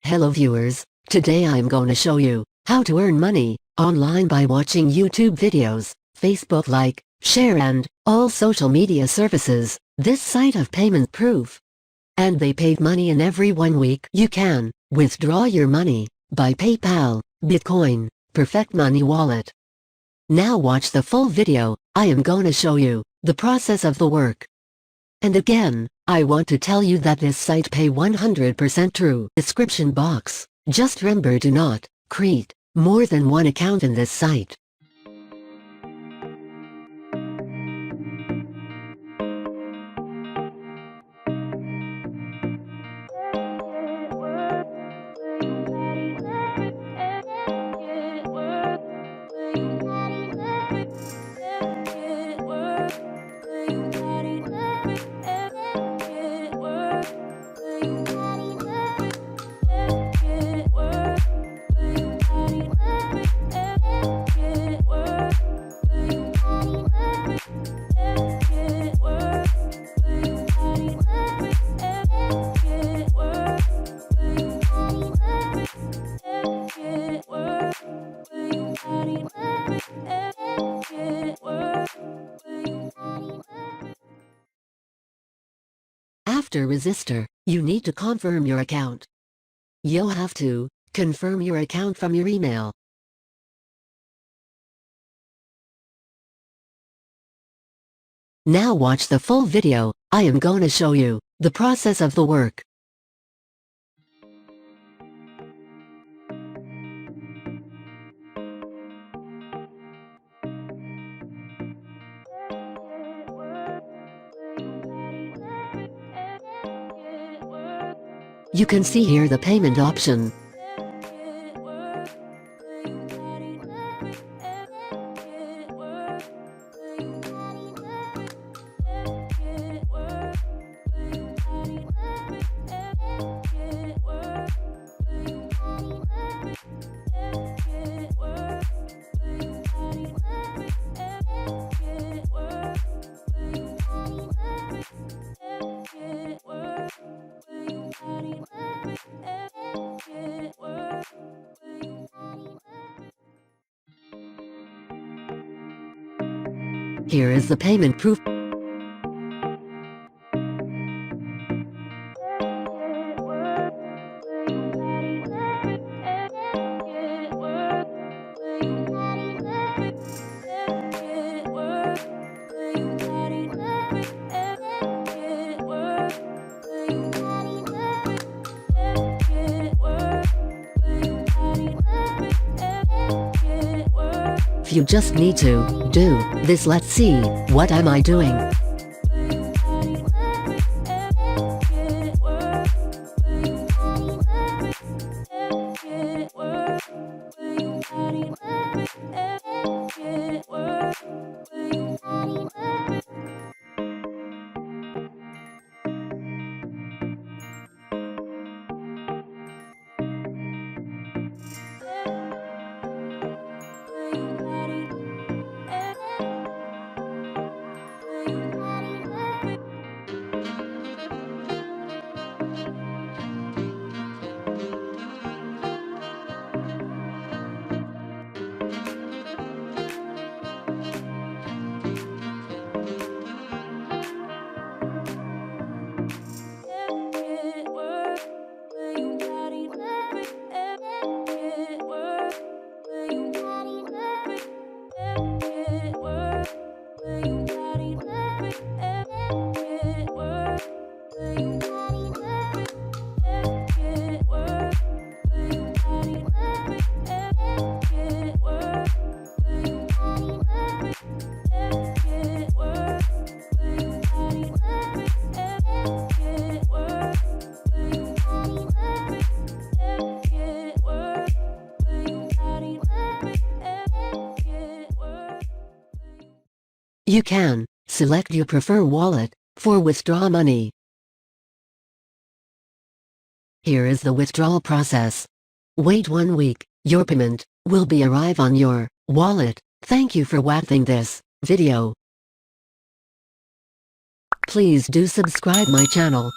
Hello viewers, today I'm going to show you how to earn money online by watching YouTube videos, Facebook like, share and all social media services. This site of payment proof. And they pay money in every 1 week. You can withdraw your money by PayPal, Bitcoin, Perfect Money Wallet. Now watch the full video. I am going to show you the process of the work. And again, I want to tell you that this site pay 100% true. Description box. Just remember to not create more than one account in this site. After register, you need to confirm your account. You'll have to confirm your account from your email. Now watch the full video. I am going to show you the process of the work. You can see here the payment option. Here is the payment proof. You just need to do this. Let's see, what am I doing? You can select your preferred wallet for withdraw money. Here is the withdrawal process. Wait 1 week, your payment will be arrive on your wallet. Thank you for watching this video. Please do subscribe my channel.